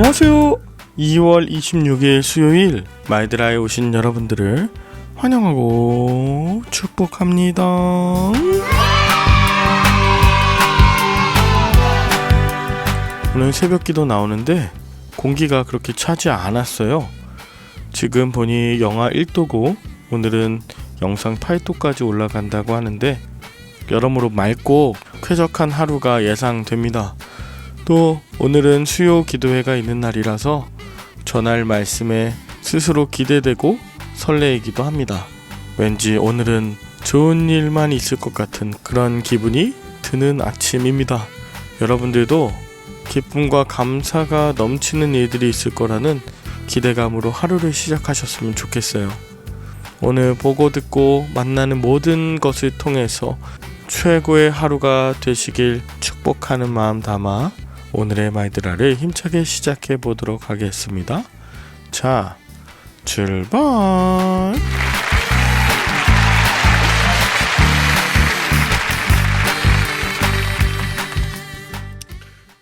안녕하세요. 2월 26일 수요일 마이드라에 오신 여러분들을 환영하고 축복합니다. 오늘 새벽기도 나오는데 공기가 그렇게 차지 않았어요. 지금 보니 영하 1도고 오늘은 영상 8도까지 올라간다고 하는데 여러모로 맑고 쾌적한 하루가 예상됩니다. 또 오늘은 수요 기도회가 있는 날이라서 전할 말씀에 스스로 기대되고 설레이기도 합니다. 왠지 오늘은 좋은 일만 있을 것 같은 그런 기분이 드는 아침입니다. 여러분들도 기쁨과 감사가 넘치는 일들이 있을 거라는 기대감으로 하루를 시작하셨으면 좋겠어요. 오늘 보고 듣고 만나는 모든 것을 통해서 최고의 하루가 되시길 축복하는 마음 담아 오늘의 마이드라를 힘차게 시작해 보도록 하겠습니다. 자, 출발!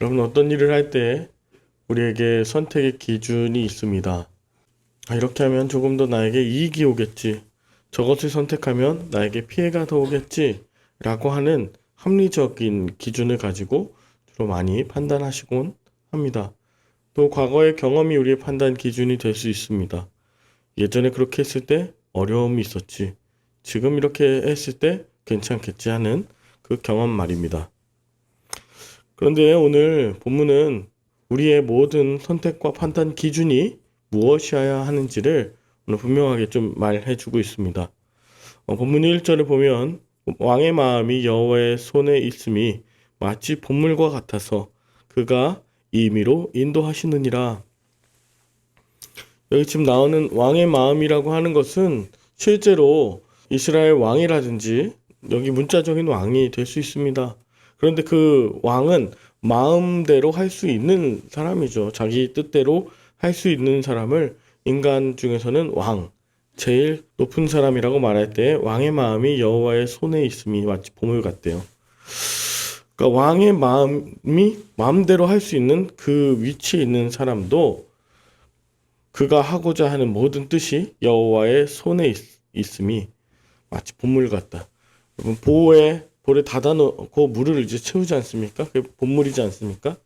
여러분, 어떤 일을 할 때 우리에게 선택의 기준이 있습니다. 이렇게 하면 조금 더 나에게 이익이 오겠지, 저것을 선택하면 나에게 피해가 더 오겠지 라고 하는 합리적인 기준을 가지고 주로 많이 판단하시곤 합니다. 또 과거의 경험이 우리의 판단 기준이 될 수 있습니다. 예전에 그렇게 했을 때 어려움이 있었지, 지금 이렇게 했을 때 괜찮겠지 하는 그 경험 말입니다. 그런데 오늘 본문은 우리의 모든 선택과 판단 기준이 무엇이어야 하는지를 오늘 분명하게 좀 말해주고 있습니다. 본문 1절을 보면 왕의 마음이 여호와의 손에 있음이 마치 보물과 같아서 그가 임의로 인도하시느니라. 여기 지금 나오는 왕의 마음이라고 하는 것은 실제로 이스라엘 왕이라든지 여기 문자적인 왕이 될 수 있습니다. 그런데 그 왕은 마음대로 할 수 있는 사람이죠. 자기 뜻대로 할 수 있는 사람을 인간 중에서는 왕, 제일 높은 사람이라고 말할 때 왕의 마음이 여호와의 손에 있음이 마치 보물 같대요. 그러니까 왕의 마음이 마음대로 할 수 있는 그 위치에 있는 사람도 그가 하고자 하는 모든 뜻이 여호와의 손에 있음이 마치 보물 같다. 여러분, 볼에 닫아놓고 물을 이제 채우지 않습니까? 그게 본물이지 않습니까?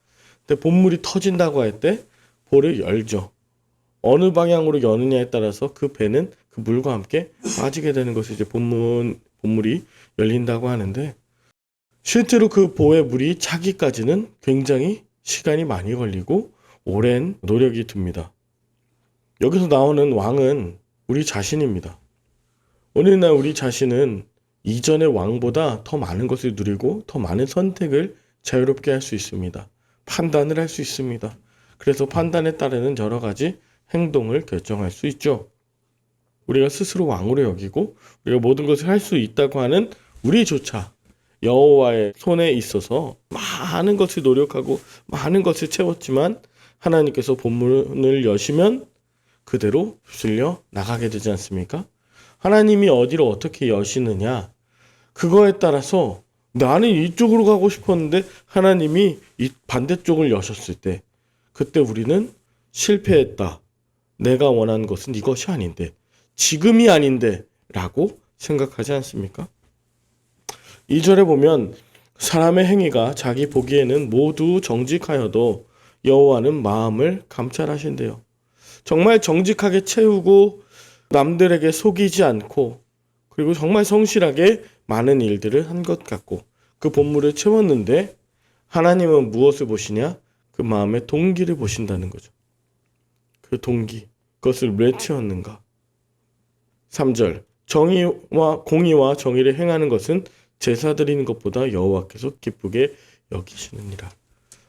근데 본물이 터진다고 할 때 볼을 열죠. 어느 방향으로 여느냐에 따라서 그 배는 그 물과 함께 빠지게 되는 것이 이제 본물이 열린다고 하는데, 실제로 그 보의 물이 차기까지는 굉장히 시간이 많이 걸리고 오랜 노력이 듭니다. 여기서 나오는 왕은 우리 자신입니다. 오늘날 우리 자신은 이전의 왕보다 더 많은 것을 누리고 더 많은 선택을 자유롭게 할 수 있습니다. 판단을 할 수 있습니다. 그래서 판단에 따르는 여러 가지 행동을 결정할 수 있죠. 우리가 스스로 왕으로 여기고 우리가 모든 것을 할 수 있다고 하는 우리조차 여호와의 손에 있어서 많은 것을 노력하고 많은 것을 채웠지만 하나님께서 본문을 여시면 그대로 휩쓸려 나가게 되지 않습니까? 하나님이 어디로 어떻게 여시느냐, 그거에 따라서 나는 이쪽으로 가고 싶었는데 하나님이 이 반대쪽을 여셨을 때 그때 우리는 실패했다. 내가 원하는 것은 이것이 아닌데, 지금이 아닌데 라고 생각하지 않습니까? 2절에 보면 사람의 행위가 자기 보기에는 모두 정직하여도 여호와는 마음을 감찰하신대요. 정말 정직하게 채우고 남들에게 속이지 않고 그리고 정말 성실하게 많은 일들을 한 것 같고 그 본물을 채웠는데 하나님은 무엇을 보시냐? 그 마음의 동기를 보신다는 거죠. 그 동기, 그것을 왜 채웠는가? 3절, 공의와 정의를 행하는 것은 제사 드리는 것보다 여호와께서 기쁘게 여기시느니라.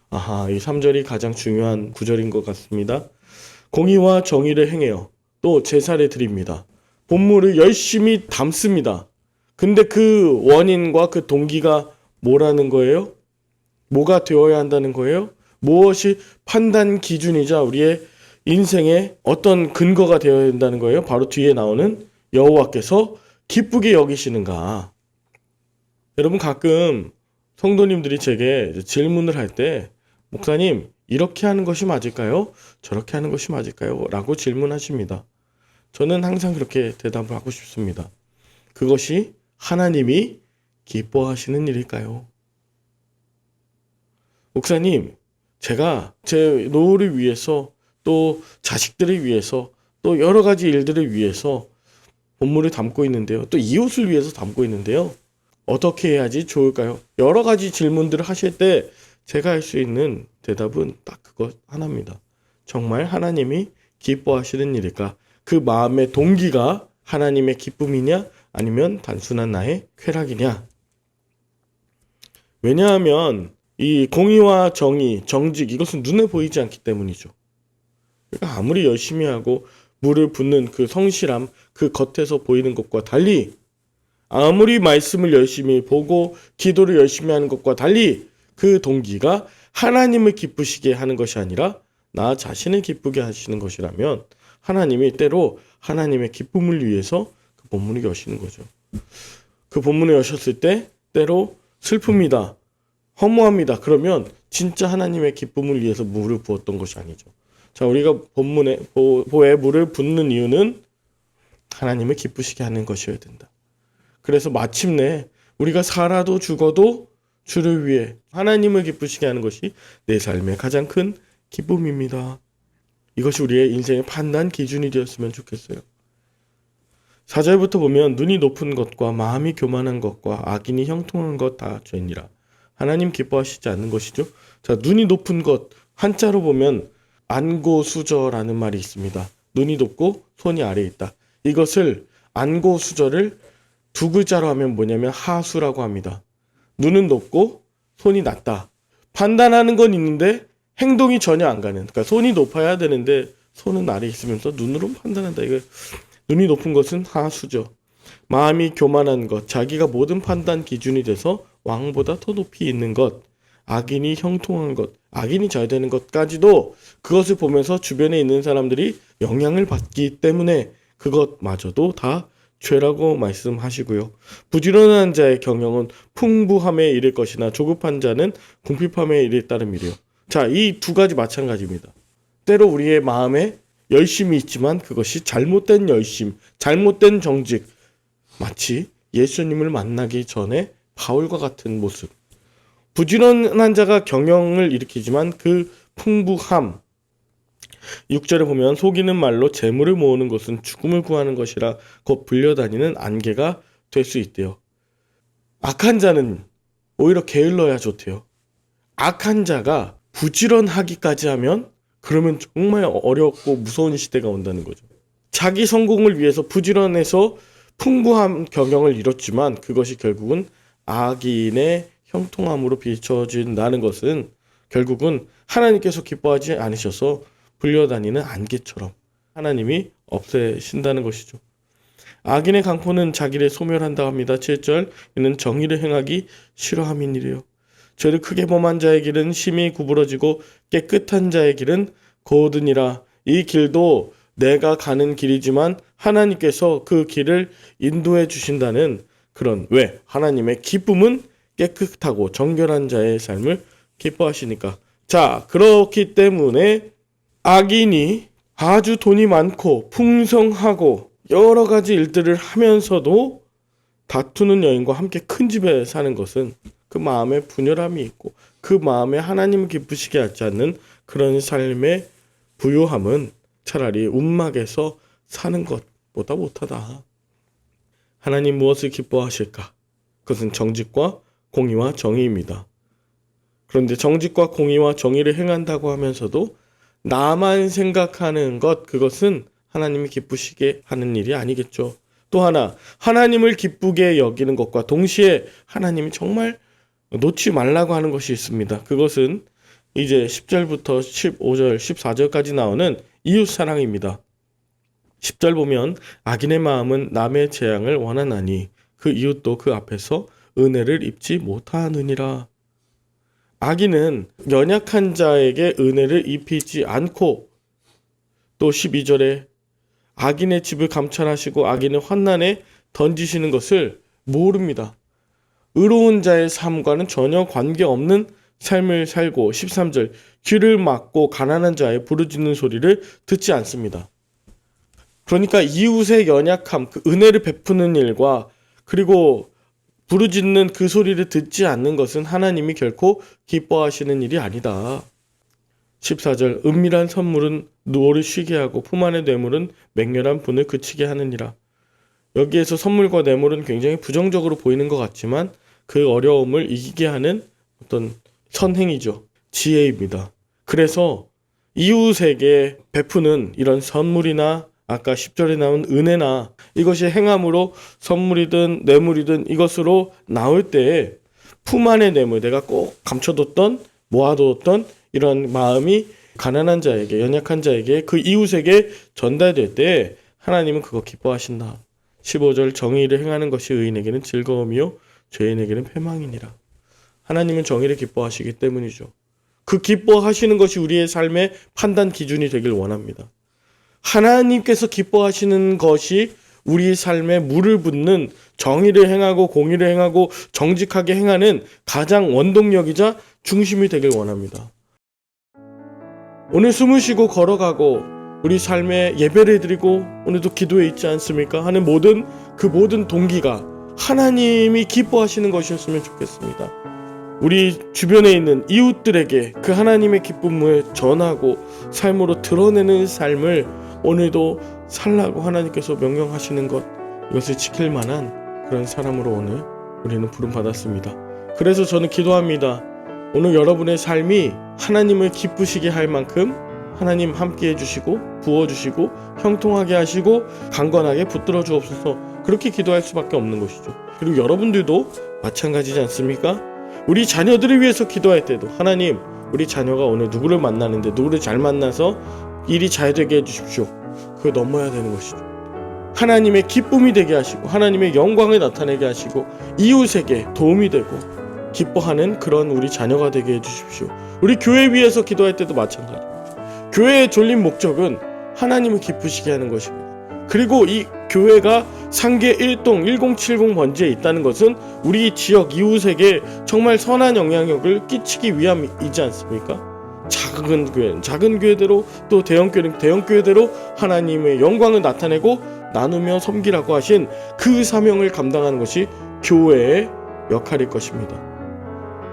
아하, 이 3절이 가장 중요한 구절인 것 같습니다. 공의와 정의를 행해요. 또 제사를 드립니다. 본물을 열심히 담습니다. 근데 그 원인과 그 동기가 뭐라는 거예요? 뭐가 되어야 한다는 거예요? 무엇이 판단 기준이자 우리의 인생의 어떤 근거가 되어야 된다는 거예요? 바로 뒤에 나오는 여호와께서 기쁘게 여기시는가. 여러분, 가끔 성도님들이 제게 질문을 할 때 목사님, 이렇게 하는 것이 맞을까요? 저렇게 하는 것이 맞을까요? 라고 질문하십니다. 저는 항상 그렇게 대답을 하고 싶습니다. 그것이 하나님이 기뻐하시는 일일까요? 목사님, 제가 제 노후를 위해서 또 자식들을 위해서 또 여러 가지 일들을 위해서 본문을 담고 있는데요. 또 이웃을 위해서 담고 있는데요. 어떻게 해야지 좋을까요? 여러 가지 질문들을 하실 때 제가 할 수 있는 대답은 딱 그것 하나입니다. 정말 하나님이 기뻐하시는 일일까? 그 마음의 동기가 하나님의 기쁨이냐? 아니면 단순한 나의 쾌락이냐? 왜냐하면 이 공의와 정의, 정직 이것은 눈에 보이지 않기 때문이죠. 그러니까 아무리 열심히 하고 물을 붓는 그 성실함, 그 겉에서 보이는 것과 달리 아무리 말씀을 열심히 보고 기도를 열심히 하는 것과 달리 그 동기가 하나님을 기쁘시게 하는 것이 아니라 나 자신을 기쁘게 하시는 것이라면 하나님이 때로 하나님의 기쁨을 위해서 그 본문을 여시는 거죠. 그 본문을 여셨을 때 때로 슬픔이다, 허무합니다. 그러면 진짜 하나님의 기쁨을 위해서 물을 부었던 것이 아니죠. 자, 우리가 본문에 보에 물을 붓는 이유는 하나님을 기쁘시게 하는 것이어야 된다. 그래서 마침내 우리가 살아도 죽어도 주를 위해 하나님을 기쁘시게 하는 것이 내 삶의 가장 큰 기쁨입니다. 이것이 우리의 인생의 판단 기준이 되었으면 좋겠어요. 4절부터 보면 눈이 높은 것과 마음이 교만한 것과 악인이 형통한 것 다 죄니라. 하나님 기뻐하시지 않는 것이죠. 자, 눈이 높은 것 한자로 보면 안고수저라는 말이 있습니다. 눈이 높고 손이 아래에 있다. 이것을 안고수저를 두 글자로 하면 뭐냐면 하수라고 합니다. 눈은 높고 손이 낮다. 판단하는 건 있는데 행동이 전혀 안 가는. 그러니까 손이 높아야 되는데 손은 아래에 있으면서 눈으로 판단한다. 이거 눈이 높은 것은 하수죠. 마음이 교만한 것, 자기가 모든 판단 기준이 돼서 왕보다 더 높이 있는 것, 악인이 형통한 것, 악인이 잘 되는 것까지도 그것을 보면서 주변에 있는 사람들이 영향을 받기 때문에 그것마저도 다 죄라고 말씀하시고요. 부지런한 자의 경영은 풍부함에 이를 것이나 조급한 자는 궁핍함에 이를 따름이래요. 자, 이 두 가지 마찬가지입니다. 때로 우리의 마음에 열심이 있지만 그것이 잘못된 열심, 잘못된 정직, 마치 예수님을 만나기 전에 바울과 같은 모습. 부지런한 자가 경영을 일으키지만 그 풍부함, 6절에 보면 속이는 말로 재물을 모으는 것은 죽음을 구하는 것이라 곧 불려다니는 안개가 될 수 있대요. 악한 자는 오히려 게을러야 좋대요. 악한 자가 부지런하기까지 하면 그러면 정말 어렵고 무서운 시대가 온다는 거죠. 자기 성공을 위해서 부지런해서 풍부한 경영을 이뤘지만 그것이 결국은 악인의 형통함으로 비춰진다는 것은 결국은 하나님께서 기뻐하지 않으셔서 불려다니는 안개처럼 하나님이 없애신다는 것이죠. 악인의 강포는 자기를 소멸한다 합니다. 7절 이는 정의를 행하기 싫어함이니래요. 죄를 크게 범한 자의 길은 심히 구부러지고 깨끗한 자의 길은 고우드니라. 이 길도 내가 가는 길이지만 하나님께서 그 길을 인도해 주신다는 그런 왜? 하나님의 기쁨은 깨끗하고 정결한 자의 삶을 기뻐하시니까. 자, 그렇기 때문에 악인이 아주 돈이 많고 풍성하고 여러 가지 일들을 하면서도 다투는 여인과 함께 큰 집에 사는 것은 그 마음에 분열함이 있고 그 마음에 하나님을 기쁘시게 하지 않는 그런 삶의 부요함은 차라리 움막에서 사는 것보다 못하다. 하나님 무엇을 기뻐하실까? 그것은 정직과 공의와 정의입니다. 그런데 정직과 공의와 정의를 행한다고 하면서도 나만 생각하는 것, 그것은 하나님이 기쁘시게 하는 일이 아니겠죠. 또 하나, 하나님을 기쁘게 여기는 것과 동시에 하나님이 정말 놓지 말라고 하는 것이 있습니다. 그것은 이제 10절부터 15절, 14절까지 나오는 이웃 사랑입니다. 10절 보면 악인의 마음은 남의 재앙을 원하나니 그 이웃도 그 앞에서 은혜를 입지 못하느니라. 악인은 연약한 자에게 은혜를 입히지 않고 또 12절에 악인의 집을 감찰하시고 악인의 환난에 던지시는 것을 모릅니다. 의로운 자의 삶과는 전혀 관계없는 삶을 살고 13절 귀를 막고 가난한 자의 부르짖는 소리를 듣지 않습니다. 그러니까 이웃의 연약함, 그 은혜를 베푸는 일과 그리고 부르짖는 그 소리를 듣지 않는 것은 하나님이 결코 기뻐하시는 일이 아니다. 14절 은밀한 선물은 누워를 쉬게 하고 품 안의 뇌물은 맹렬한 분을 그치게 하느니라. 여기에서 선물과 뇌물은 굉장히 부정적으로 보이는 것 같지만 그 어려움을 이기게 하는 어떤 선행이죠. 지혜입니다. 그래서 이웃에게 베푸는 이런 선물이나 아까 10절에 나온 은혜나 이것이 행함으로 선물이든 뇌물이든 이것으로 나올 때에 품 안의 뇌물, 내가 꼭 감춰뒀던 모아뒀던 이런 마음이 가난한 자에게, 연약한 자에게, 그 이웃에게 전달될 때 하나님은 그거 기뻐하신다. 15절 정의를 행하는 것이 의인에게는 즐거움이요 죄인에게는 패망이니라. 하나님은 정의를 기뻐하시기 때문이죠. 그 기뻐하시는 것이 우리의 삶의 판단 기준이 되길 원합니다. 하나님께서 기뻐하시는 것이 우리 삶에 물을 붓는 정의를 행하고 공의를 행하고 정직하게 행하는 가장 원동력이자 중심이 되길 원합니다. 오늘 숨을 쉬고 걸어가고 우리 삶에 예배를 드리고 오늘도 기도에 있지 않습니까? 하는 모든 동기가 하나님이 기뻐하시는 것이었으면 좋겠습니다. 우리 주변에 있는 이웃들에게 그 하나님의 기쁨을 전하고 삶으로 드러내는 삶을 오늘도 살라고 하나님께서 명령하시는 것, 이것을 지킬 만한 그런 사람으로 오늘 우리는 부름받았습니다. 그래서 저는 기도합니다. 오늘 여러분의 삶이 하나님을 기쁘시게 할 만큼 하나님 함께 해주시고 부어주시고 형통하게 하시고 강건하게 붙들어 주옵소서. 그렇게 기도할 수밖에 없는 것이죠. 그리고 여러분들도 마찬가지지 않습니까? 우리 자녀들을 위해서 기도할 때도 하나님, 우리 자녀가 오늘 누구를 만나는데 누구를 잘 만나서 일이 잘 되게 해주십시오. 그걸 넘어야 되는 것이죠. 하나님의 기쁨이 되게 하시고 하나님의 영광을 나타내게 하시고 이웃에게 도움이 되고 기뻐하는 그런 우리 자녀가 되게 해주십시오. 우리 교회 위해서 기도할 때도 마찬가지입니다. 교회의 졸린 목적은 하나님을 기쁘시게 하는 것입니다. 그리고 이 교회가 상계 1동 1070 번지에 있다는 것은 우리 지역 이웃에게 정말 선한 영향력을 끼치기 위함이지 않습니까? 작은 교회대로 또 대형 교회대로 하나님의 영광을 나타내고 나누며 섬기라고 하신 그 사명을 감당하는 것이 교회의 역할일 것입니다.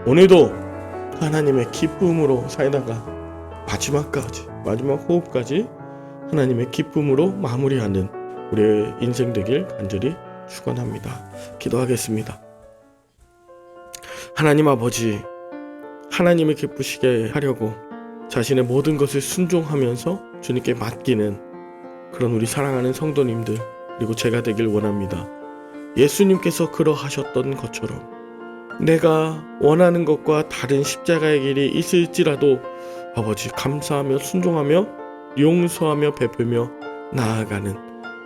오늘도 하나님의 기쁨으로 살다가 마지막 호흡까지 하나님의 기쁨으로 마무리하는 우리의 인생 되길 간절히 축원합니다. 기도하겠습니다. 하나님 아버지, 하나님을 기쁘시게 하려고 자신의 모든 것을 순종하면서 주님께 맡기는 그런 우리 사랑하는 성도님들, 그리고 제가 되길 원합니다. 예수님께서 그러하셨던 것처럼 내가 원하는 것과 다른 십자가의 길이 있을지라도 아버지 감사하며 순종하며 용서하며 베풀며 나아가는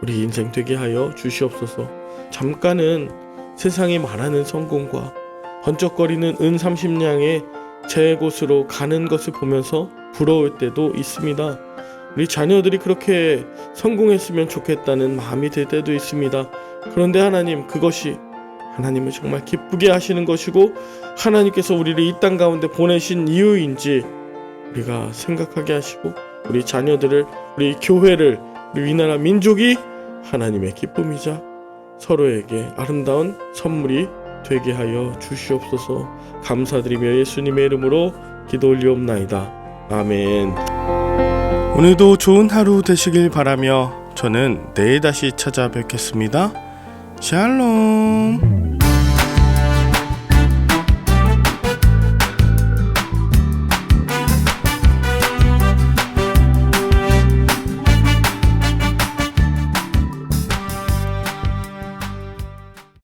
우리 인생 되게 하여 주시옵소서. 잠깐은 세상이 말하는 성공과 번쩍거리는 은 30냥의 제 곳으로 가는 것을 보면서 부러울 때도 있습니다. 우리 자녀들이 그렇게 성공했으면 좋겠다는 마음이 들 때도 있습니다. 그런데 하나님, 그것이 하나님을 정말 기쁘게 하시는 것이고 하나님께서 우리를 이 땅 가운데 보내신 이유인지 우리가 생각하게 하시고 우리 자녀들을, 우리 교회를, 우리 이 나라 민족이 하나님의 기쁨이자 서로에게 아름다운 선물이 되게 하여 주시옵소서. 감사드리며 예수님의 이름으로 기도 올리옵나이다. 아멘. 오늘도 좋은 하루 되시길 바라며 저는 내일 다시 찾아뵙겠습니다. 샬롬.